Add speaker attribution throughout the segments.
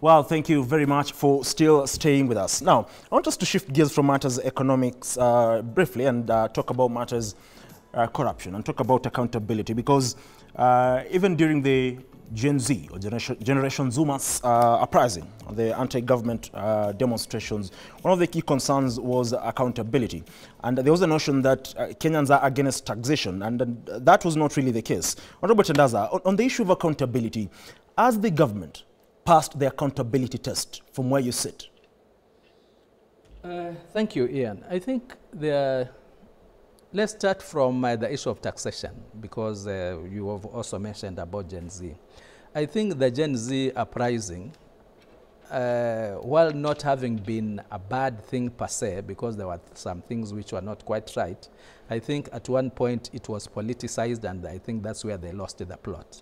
Speaker 1: Well, thank you very much for still staying with us. Now, I want us to shift gears from matters economics briefly and talk about matters corruption and talk about accountability, because even during the Gen Z or Generation Zoomers uprising, the anti-government demonstrations, one of the key concerns was accountability. And there was a notion that Kenyans are against taxation, and that was not really the case. Honorable Tandaza, on the issue of accountability, as the government passed the accountability test from where you sit?
Speaker 2: Thank you, Ian. I think let's start from the issue of taxation, because you have also mentioned about Gen Z. I think the Gen Z uprising, while not having been a bad thing per se, because there were some things which were not quite right, I think at one point it was politicized, and I think that's where they lost the plot.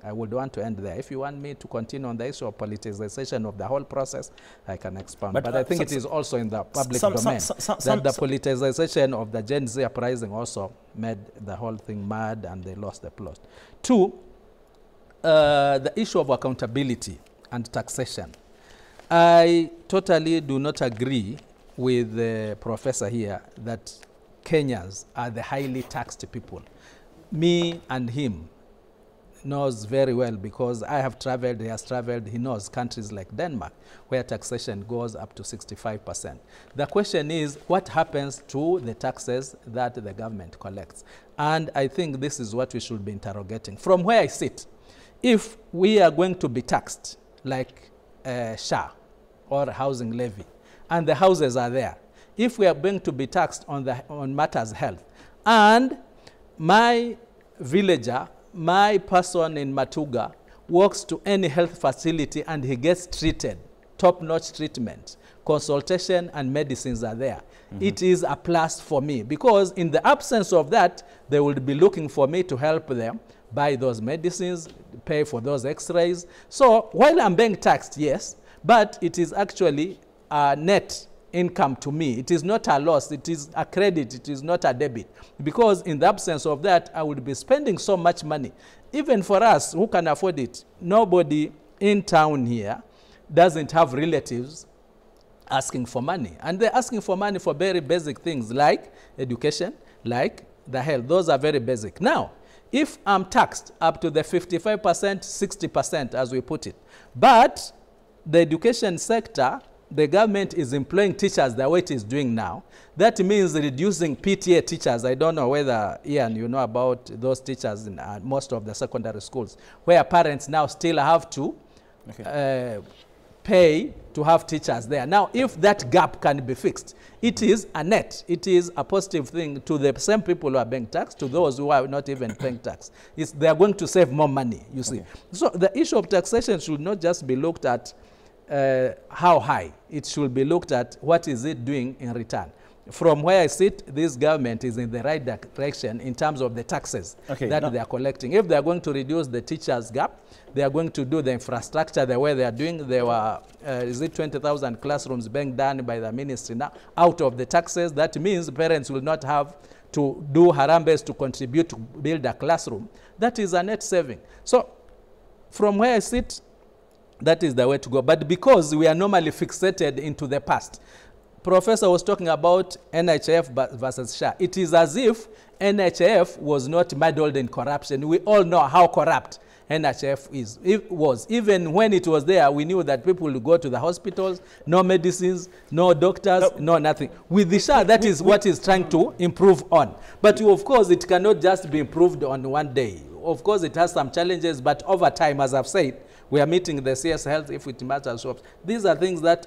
Speaker 2: I would want to end there. If you want me to continue on the issue of politicization of the whole process, I can expand. But I think it is also in the public domain that the politicization of the Gen Z uprising also made the whole thing mad, and they lost the plot. Two, the issue of accountability and taxation. I totally do not agree with the professor here that Kenyans are the highly taxed people. Me and him knows very well, because I have traveled, he has traveled, he knows countries like Denmark, where taxation goes up to 65%. The question is, what happens to the taxes that the government collects? And I think this is what we should be interrogating. From where I sit, if we are going to be taxed like SHA or housing levy, and the houses are there, if we are going to be taxed on matters health, and my villager, my person in Matuga, walks to any health facility and he gets treated, top-notch treatment, consultation and medicines are there. It is a plus for me, because in the absence of that, they will be looking for me to help them buy those medicines, pay for those x-rays. So while I'm being taxed, yes, but it is actually a net income to me. It is not a loss, it is a credit, it is not a debit. Because in the absence of that, I would be spending so much money. Even for us who can afford it, nobody in town here doesn't have relatives asking for money. And they're asking for money for very basic things like education, like the health. Those are very basic. Now, if I'm taxed up to the 55%, 60% as we put it, but the education sector, the government is employing teachers the way it is doing now. That means reducing PTA teachers. I don't know whether, Ian, you know about those teachers in most of the secondary schools, where parents now still have to pay to have teachers there. Now, if that gap can be fixed, it is a net. It is a positive thing to the same people who are being taxed, to those who are not even paying tax. They are going to save more money, you see. So the issue of taxation should not just be looked at how high. It should be looked at what is it doing in return. From where I sit, this government is in the right direction in terms of the taxes that they are collecting. If they are going to reduce the teachers' gap, they are going to do the infrastructure the way they are doing. There were, is it 20,000 classrooms being done by the ministry now out of the taxes? That means parents will not have to do harambes to contribute to build a classroom. That is a net saving. So from where I sit, that is the way to go. But because we are normally fixated into the past, Professor was talking about NHIF versus SHA. It is as if NHIF was not muddled in corruption. We all know how corrupt NHIF was. Even when it was there, we knew that people would go to the hospitals, no medicines, no doctors, no nothing. With the SHA, that is what is trying to improve on. But of course, it cannot just be improved on one day. Of course, it has some challenges, but over time, as I've said, we are meeting the CS Health if it matters. These are things that,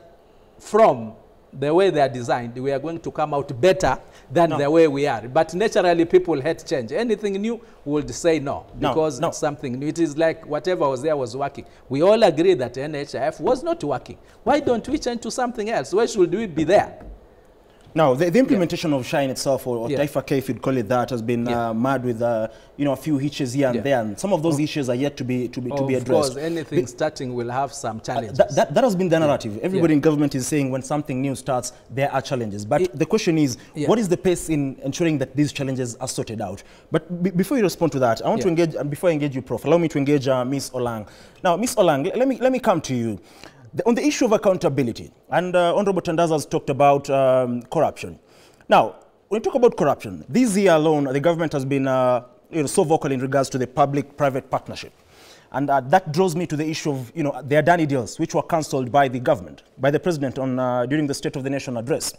Speaker 2: from the way they are designed, we are going to come out better than the way we are. But naturally, people hate change. Anything new, we would say no, because it's something new. It is like whatever was there was working. We all agree that NHIF was not working. Why don't we change to something else? Why should we be there?
Speaker 1: Now, the implementation of SHA in itself, or Taifa K, if you'd call it that, has been mad with you know, a few hitches here and there, and some of those issues are yet to be addressed. Of course, anything
Speaker 2: starting will have some challenges.
Speaker 1: That has been the narrative. Everybody in government is saying when something new starts, there are challenges. But the question is, what is the pace in ensuring that these challenges are sorted out? But before you respond to that, I want to engage, and before I engage you, Prof, allow me to engage Ms. Olang. Now, Ms. Olang, let me come to you. On the issue of accountability, and Honorable Tandaza has talked about corruption. Now, when you talk about corruption, this year alone, the government has been so vocal in regards to the public-private partnership. And that draws me to the issue of the Adani deals, which were cancelled by the government, by the president during the State of the Nation address.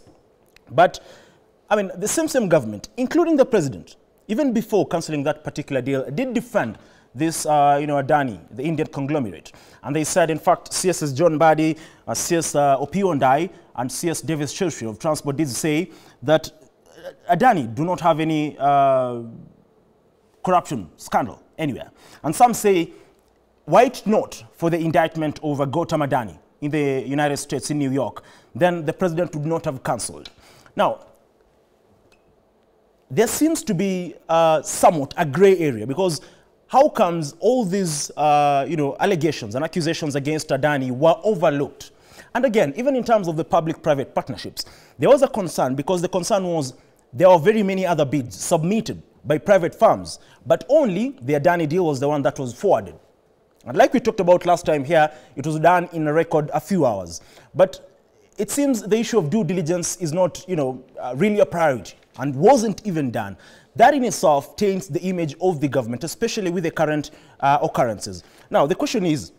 Speaker 1: But, I mean, the same government, including the president, even before cancelling that particular deal, did defend this, Adani, the Indian conglomerate. And they said, in fact, CS John Badi, CS Opio Ndai, and CS Davis Chelsea of Transport did say that Adani do not have any corruption scandal anywhere. And some say, were it not for the indictment over Gautam Adani in the United States, in New York, then the president would not have cancelled. Now, there seems to be somewhat a gray area, because how comes all these allegations and accusations against Adani were overlooked? And again, even in terms of the public-private partnerships, there was a concern, because the concern was there are very many other bids submitted by private firms, but only the Adani deal was the one that was forwarded. And like we talked about last time here, it was done in a record a few hours. But it seems the issue of due diligence is not, really a priority, and wasn't even done. That in itself taints the image of the government, especially with the current occurrences. Now, the question is,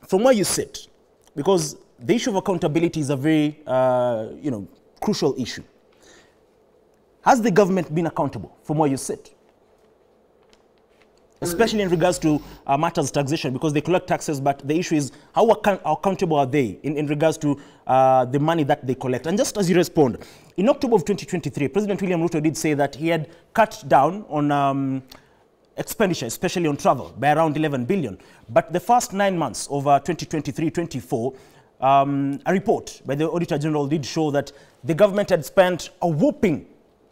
Speaker 1: from where you sit, because the issue of accountability is a very, crucial issue. Has the government been accountable from where you sit? Especially in regards to matters of taxation, because they collect taxes, but the issue is how accountable are they in regards to the money that they collect? And just as you respond, in October of 2023, President William Ruto did say that he had cut down on expenditure, especially on travel, by around 11 billion. But the first 9 months of 2023-24, a report by the Auditor General did show that the government had spent a whopping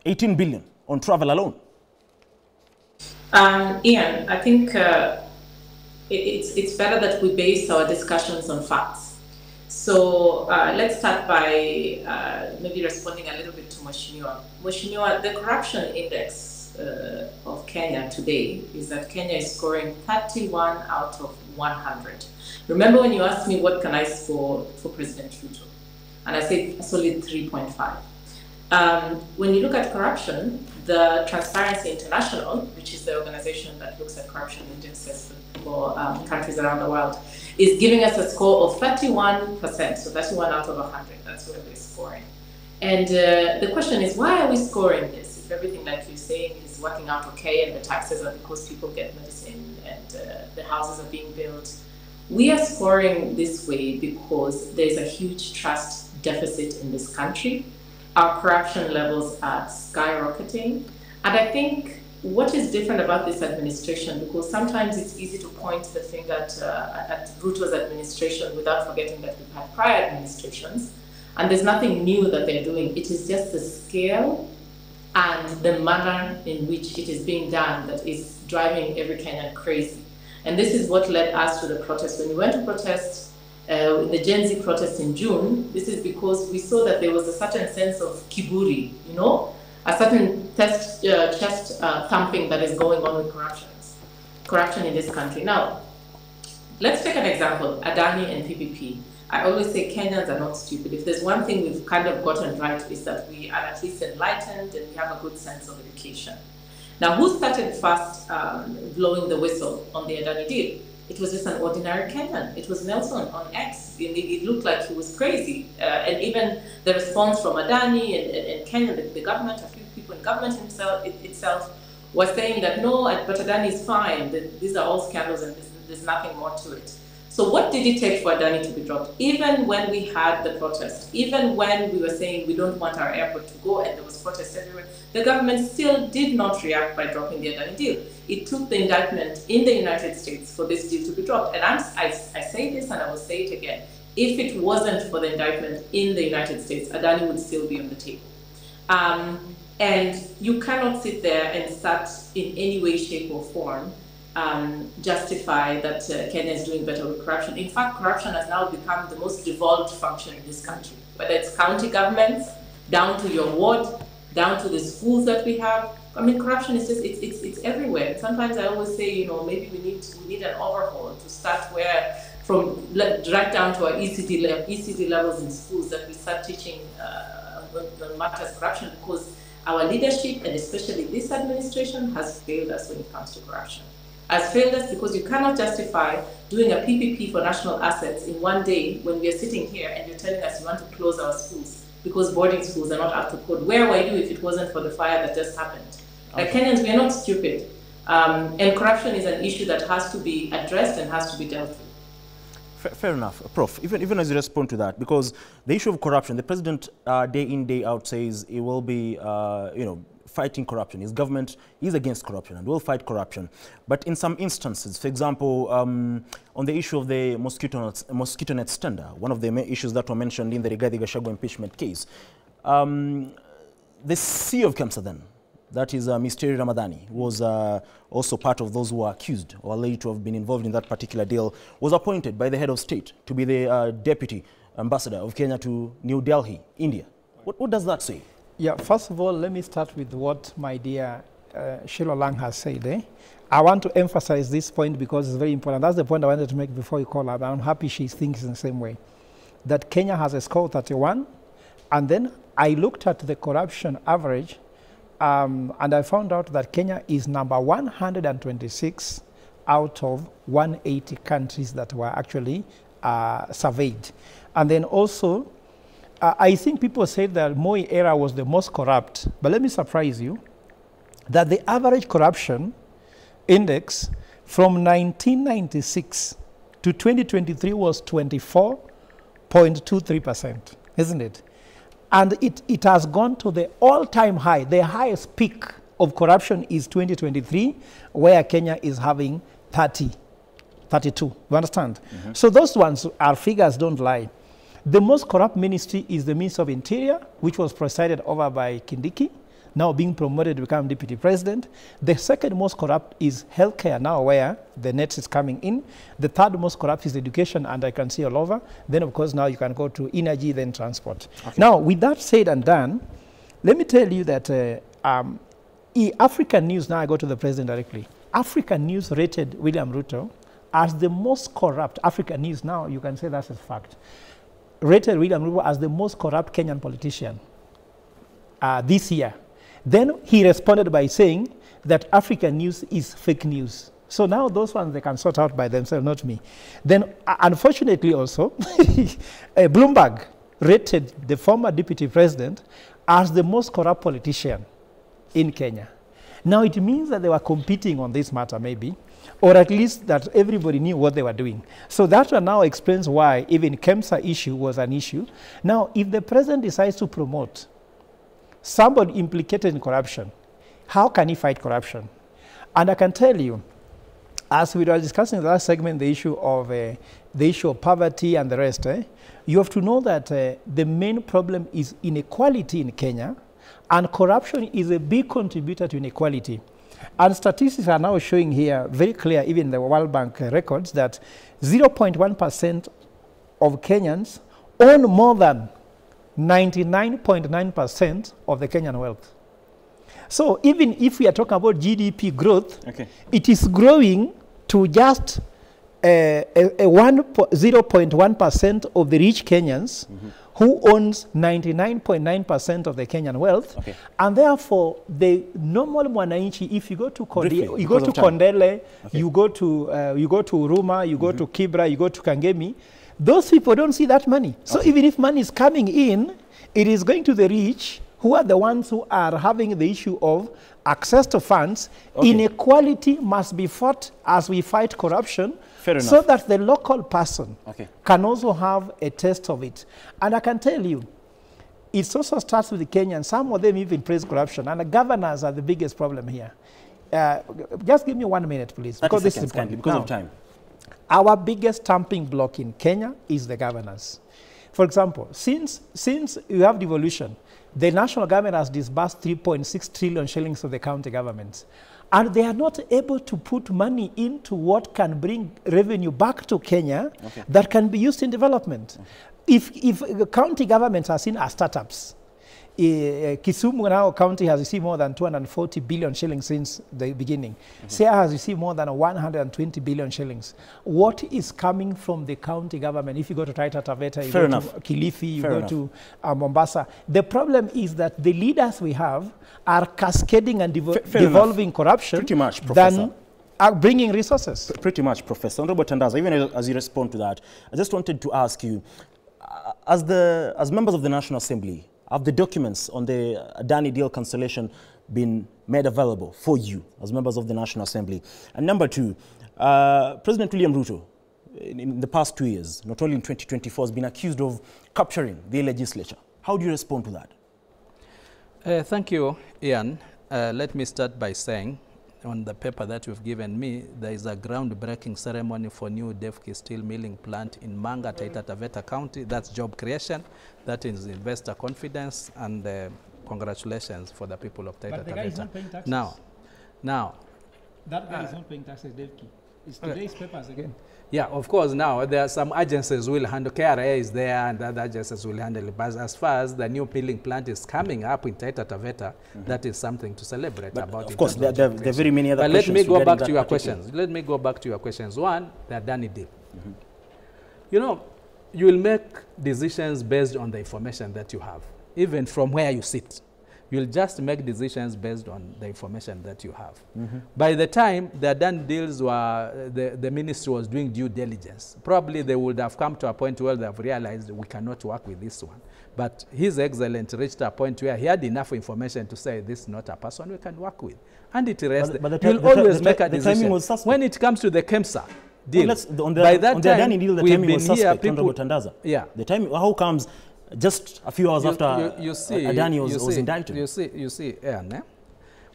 Speaker 1: 18 billion on travel alone.
Speaker 3: Ian, I think it's better that we base our discussions on facts. So let's start by maybe responding a little bit to Mheshimiwa. Mheshimiwa, the corruption index of Kenya today is that Kenya is scoring 31 out of 100. Remember when you asked me what can I score for President Ruto? And I said a solid 3.5. When you look at corruption, the Transparency International, which is the organization that looks at corruption indexes for countries around the world, is giving us a score of 31%, so 31 out of 100, that's where we're scoring. And the question is, why are we scoring this? If everything, like you're saying, is working out okay, and the taxes are because people get medicine and the houses are being built. We are scoring this way because there's a huge trust deficit in this country. Our corruption levels are skyrocketing. And I think what is different about this administration, because sometimes it's easy to point the finger at Ruto's administration without forgetting that we've had prior administrations, and there's nothing new that they're doing. It is just the scale and the manner in which it is being done that is driving every Kenyan crazy. And this is what led us to the protest. When we went to protest, the Gen Z protest in June, this is because we saw that there was a certain sense of kiburi, a certain chest thumping that is going on with corruption in this country. Now, let's take an example, Adani and PPP. I always say Kenyans are not stupid. If there's one thing we've kind of gotten right, is that we are at least enlightened and we have a good sense of education. Now, who started first blowing the whistle on the Adani deal? It was just an ordinary Kenyan. It was Nelson on X. It looked like he was crazy. And even the response from Adani and Kenya, the government, a few people in government itself was saying that no, but Adani is fine. These are all scandals and there's nothing more to it. So what did it take for Adani to be dropped? Even when we had the protest, even when we were saying we don't want our airport to go and there was protests everywhere, the government still did not react by dropping the Adani deal. It took the indictment in the United States for this deal to be dropped. And I say this and I will say it again. If it wasn't for the indictment in the United States, Adani would still be on the table. And you cannot sit there and start in any way, shape or form justify that Kenya is doing better with corruption. In fact, corruption has now become the most devolved function in this country, whether it's county governments, down to your ward, down to the schools that we have. I mean, corruption is just, it's everywhere. Sometimes I always say, maybe we need an overhaul to start where from right down to our ECD levels in schools, that we start teaching on matters of corruption, because our leadership, and especially this administration, has failed us when it comes to corruption. Has failed us because you cannot justify doing a PPP for national assets in one day when we are sitting here and you're telling us you want to close our schools because boarding schools are not up to code. Where were you if it wasn't for the fire that just happened? Like Kenyans, we are not stupid. And corruption is an issue that has to be addressed and has to be dealt with.
Speaker 1: Fair enough. Prof, even as you respond to that, because the issue of corruption, the president day in, day out says he will be, fighting corruption. His government is against corruption and will fight corruption. But in some instances, for example, on the issue of the mosquito net tender, one of the issues that were mentioned in the Rigathi Gachagua impeachment case, the CEO of KEMSA then, that is Ms. Terry Ramadhani, was also part of those who were accused or alleged to have been involved in that particular deal, was appointed by the head of state to be the deputy ambassador of Kenya to New Delhi, India. What does that say?
Speaker 4: Yeah, first of all, let me start with what my dear Sheila Lang has said. I want to emphasize this point because it's very important. That's the point I wanted to make before you call her. I'm happy she thinks in the same way. That Kenya has a score 31, and then I looked at the corruption average, and I found out that Kenya is number 126 out of 180 countries that were actually surveyed. And then also, I think people said that Moi era was the most corrupt, but let me surprise you that the average corruption index from 1996 to 2023 was 24.23%, isn't it? And it has gone to the all-time high. The highest peak of corruption is 2023, where Kenya is having 32. You understand? Mm-hmm. So those ones, our figures don't lie. The most corrupt ministry is the Ministry of Interior, which was presided over by Kindiki, now being promoted to become deputy president. The second most corrupt is healthcare now, where the net is coming in. The third most corrupt is education, and I can see all over. Then, of course, now you can go to energy, then transport. Okay. Now, with that said and done, let me tell you that African News, now I go to the president directly. African News rated William Ruto as the most corrupt. African News, now you can say that's a fact. Rated William Ruto as the most corrupt Kenyan politician this year. Then he responded by saying that African News is fake news. So now those ones they can sort out by themselves, not me. Then unfortunately also, Bloomberg rated the former deputy president as the most corrupt politician in Kenya. Now it means that they were competing on this matter maybe, or at least that everybody knew what they were doing. So that one now explains why even KEMSA issue was an issue. Now, if the president decides to promote somebody implicated in corruption, how can he fight corruption? And I can tell you, as we were discussing in the last segment, the issue of poverty and the rest, you have to know that the main problem is inequality in Kenya, and corruption is a big contributor to inequality. And statistics are now showing here very clear, even the World Bank records, that 0.1% of Kenyans own more than 99.9% of the Kenyan wealth. So even if we are talking about GDP growth, it is growing to just 0.1% of the rich Kenyans who owns 99.9% of the Kenyan wealth, and therefore the normal mwananchi, if you go to Kondele, you go to Uruma, you go to Kibra, you go to Kangemi, those people don't see that money. So even if money is coming in, it is going to the rich, who are the ones who are having the issue of access to funds. Inequality must be fought as we fight corruption, so that the local person can also have a taste of it. And I can tell you, it also starts with the Kenyans. Some of them even praise corruption, and the governors are the biggest problem here. Just give me 1 minute, please, because this is important.
Speaker 1: Because of time.
Speaker 4: Our biggest stumbling block in Kenya is the governors. For example, since you have devolution, the national government has disbursed 3.6 trillion shillings to the county governments. And they are not able to put money into what can bring revenue back to Kenya that can be used in development. If county governments are seen as startups, Kisumu now county has received more than 240 billion shillings since the beginning. SEA has received more than 120 billion shillings. What is coming from the county government? If you go to Taita Taveta, you go to Kilifi, you go to Mombasa. The problem is that the leaders we have are cascading and devolving corruption
Speaker 1: pretty much, Professor.
Speaker 4: Than bringing resources.
Speaker 1: Pretty much, Professor. Honorable Tandaza, even as you respond to that, I just wanted to ask you, as members of the National Assembly, have the documents on the Adani deal cancellation been made available for you as members of the National Assembly? And number two, President William Ruto, in the past 2 years, not only in 2024, has been accused of capturing the legislature. How do you respond to that?
Speaker 2: Thank you, Ian. Let me start by saying, on the paper that you've given me, there is a groundbreaking ceremony for new Devki steel milling plant in Manga, Taita Taveta County. That's job creation. That is investor confidence, and congratulations for the people of Taita Taveta.
Speaker 4: But the guy is not paying taxes.
Speaker 2: Now.
Speaker 4: That guy is not paying taxes, Devki. It's today's papers again.
Speaker 2: Yeah, of course. Now, there are some agencies will handle, KRA is there and other agencies will handle it. But as far as the new peeling plant is coming up in Taita Taveta, that is something to celebrate about.
Speaker 1: Of course, there are very many other questions.
Speaker 2: But let me go back to your questions. Let me go back to your questions. One, the Adani deal. You know, you will make decisions based on the information that you have, even from where you sit. You'll just make decisions based on the information that you have. By the time the Adani deals were, the ministry was doing due diligence, probably they would have come to a point where they have realized we cannot work with this one. But His Excellency reached a point where he had enough information to say this is not a person we can work with. And it rests. You'll always make a decision. When it comes to the KEMSA deal, by that time,
Speaker 1: the timing was suspect, Honorable Tandaza. Yeah. The timing, how comes just a few hours after Adani was indicted?
Speaker 2: You see, Aaron,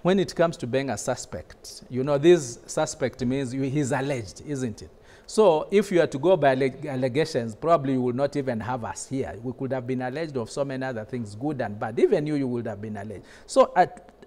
Speaker 2: when it comes to being a suspect, you know, this suspect means he's alleged, isn't it? So if you are to go by allegations, probably you will not even have us here. We could have been alleged of so many other things, good and bad. Even you would have been alleged. So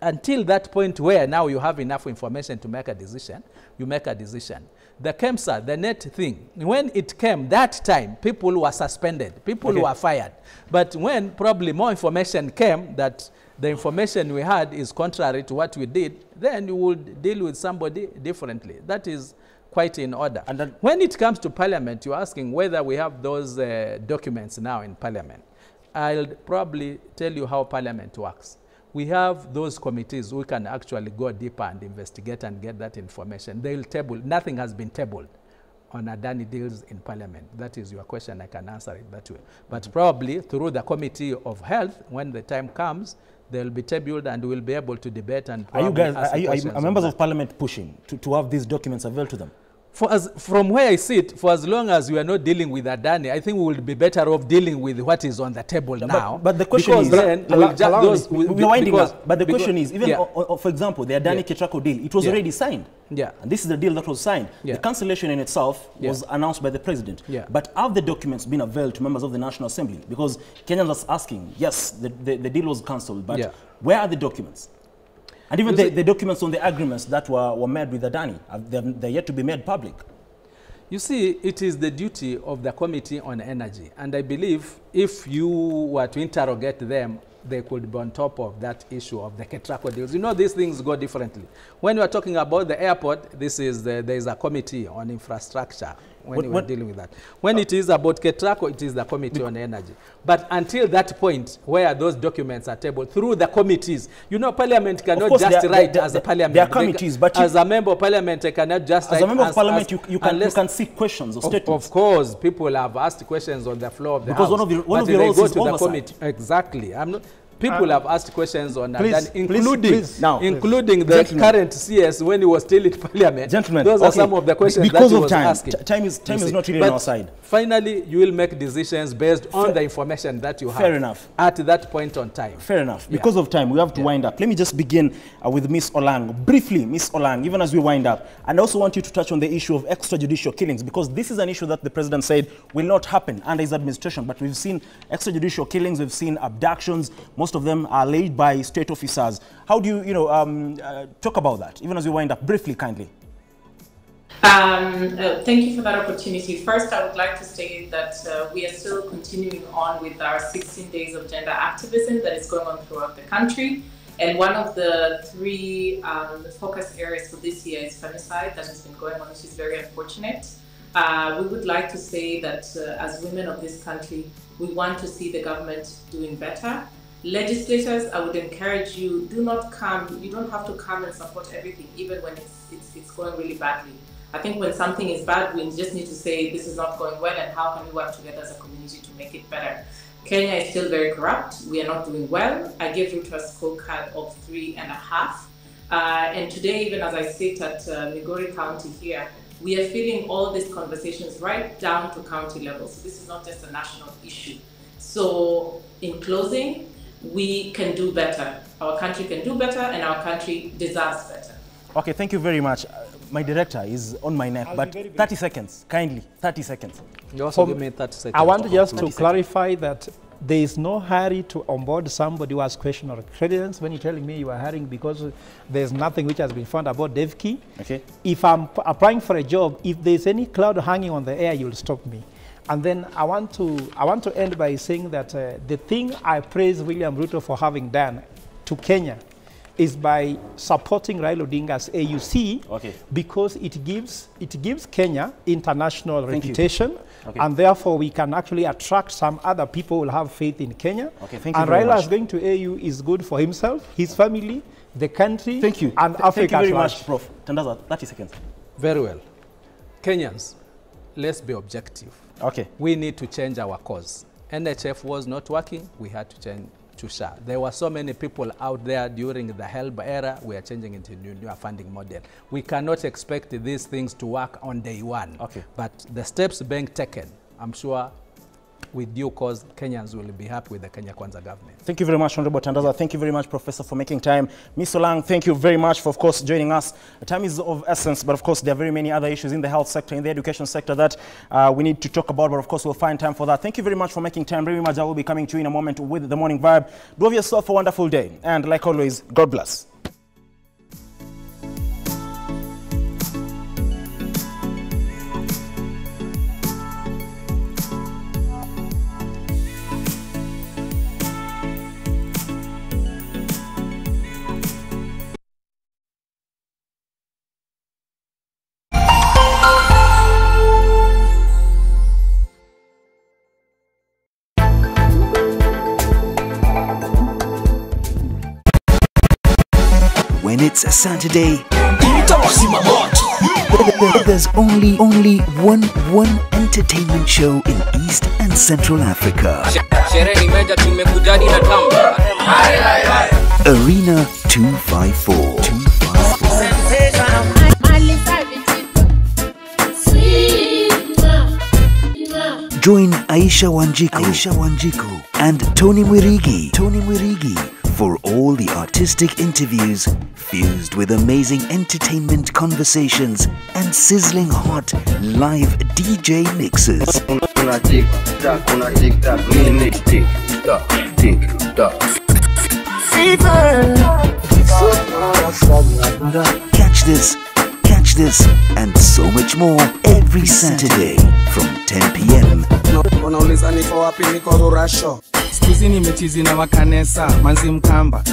Speaker 2: until that point where now you have enough information to make a decision, you make a decision. The KEMSA, the net thing, when it came that time, people were suspended, people were fired. But when probably more information came that the information we had is contrary to what we did, then you would deal with somebody differently. That is quite in order. And then when it comes to Parliament, you're asking whether we have those documents now in Parliament. I'll probably tell you how Parliament works. We have those committees who can actually go deeper and investigate and get that information. They'll table. Nothing has been tabled on Adani deals in Parliament. That is your question. I can answer it that way. But probably through the Committee of Health, when the time comes, they'll be tabled and we'll be able to debate. And
Speaker 1: are members of Parliament pushing to have these documents available to them?
Speaker 2: From where I sit, for as long as we are not dealing with Adani, I think we will be better off dealing with what is on the table now.
Speaker 1: But the question is,
Speaker 2: then
Speaker 1: we're winding up. But the question is, even for example, the Adani K24 deal, it was already signed.
Speaker 2: Yeah.
Speaker 1: And this is the deal that was signed. The cancellation in itself was announced by the president. But have the documents been available to members of the National Assembly? Because Kenyans are asking, yes, the deal was cancelled, but where are the documents? And even the documents on the agreements that were made with Adani, they're yet to be made public.
Speaker 2: You see, it is the duty of the Committee on Energy. And I believe if you were to interrogate them, they could be on top of that issue of the K24 deals. You know, these things go differently. When you are talking about the airport, there is a committee on infrastructure when you are dealing with that. When it is about K24, it is the Committee on Energy. But until that point where those documents are tabled through the committees, you know, Parliament cannot just write as a Parliament.
Speaker 1: There are committees, but
Speaker 2: as a member of Parliament, I cannot just write.
Speaker 1: As a member of Parliament, you can seek questions or statements.
Speaker 2: Of course, people have asked questions on the floor of the
Speaker 1: House.
Speaker 2: Because one of the roles is oversight. Exactly. People have asked questions on that, including the current CS when he was still in Parliament.
Speaker 1: Gentlemen,
Speaker 2: those are some of the questions that he was asking.
Speaker 1: Time is not really on our side.
Speaker 2: Finally, you will make decisions based on the information that you have.
Speaker 1: Fair enough.
Speaker 2: At that point on time.
Speaker 1: Fair enough. Because of time, we have to wind up. Let me just begin with Ms. Olang. Briefly, Ms. Olang, even as we wind up, and I also want you to touch on the issue of extrajudicial killings, because this is an issue that the president said will not happen under his administration. But we've seen extrajudicial killings, we've seen abductions. Most of them are laid by state officers. How do you, talk about that, even as we wind up? Briefly, kindly.
Speaker 3: Thank you for that opportunity. First, I would like to say that we are still continuing on with our 16 days of gender activism that is going on throughout the country. And one of the 3 focus areas for this year is femicide that has been going on, which is very unfortunate. We would like to say that as women of this country, we want to see the government doing better. Legislators, I would encourage you, you don't have to come and support everything, even when it's going really badly. I think when something is bad, we just need to say this is not going well and how can we work together as a community to make it better. Kenya is still very corrupt. We are not doing well. I gave Ruto a scorecard of 3.5. And today, even as I sit at Migori County here, we are feeling all these conversations right down to county level. So this is not just a national issue. So in closing, we can do better. Our country can do better and our country deserves better.
Speaker 1: Okay, thank you very much. My director is on my neck, but 30 seconds, kindly, 30 seconds.
Speaker 2: You also give me 30 seconds.
Speaker 4: I want just to clarify that there is no hurry to onboard somebody who has questionable credence. When you're telling me you are hurrying because there's nothing which has been found about DevKey.
Speaker 1: Okay.
Speaker 4: If I'm applying for a job, if there's any cloud hanging on the air, you'll stop me. And then I want to end by saying that the thing I praise William Ruto for having done to Kenya is by supporting Raila Odinga's AUC,
Speaker 1: okay,
Speaker 4: because it gives Kenya international reputation,
Speaker 1: okay,
Speaker 4: and therefore we can actually attract some other people who will have faith in Kenya.
Speaker 1: Okay, thank you
Speaker 4: and
Speaker 1: very
Speaker 4: Raila
Speaker 1: much.
Speaker 4: going to AU is good for himself, his family, the country,
Speaker 1: thank you,
Speaker 4: and Africa.
Speaker 1: Thank you very
Speaker 4: large.
Speaker 1: much, Prof. Tandaza, 30 seconds.
Speaker 2: Very well. Kenyans, let's be objective.
Speaker 1: Okay.
Speaker 2: We need to change our course. NHF was not working, we had to change to SHA. There were so many people out there during the HELB era. We are changing into new funding model. We cannot expect these things to work on day one.
Speaker 1: Okay.
Speaker 2: But the steps being taken, I'm sure with due cause, Kenyans will be happy with the Kenya Kwanza government.
Speaker 1: Thank you very much, Honorable Tandaza. Thank you very much, Professor, for making time. Ms. Olang, thank you very much for, of course, joining us. Time is of essence, but of course, there are very many other issues in the health sector, in the education sector that we need to talk about, but of course, we'll find time for that. Thank you very much for making time. Very much, I will be coming to you in a moment with the morning vibe. Do have yourself a wonderful day. And like always, God bless.
Speaker 5: When it's a Saturday, there's only one entertainment show in East and Central Africa. Arena 254. Join Aisha Wanjiku and Tony Mwirigi for all the artistic interviews fused with amazing entertainment conversations and sizzling hot live DJ mixes. Catch this and so much more every Saturday from 10 p.m.
Speaker 6: Unauliza niko wapi, niko Rurasho. Siku hizi nimechizi na wakanesa, manzi Mkamba.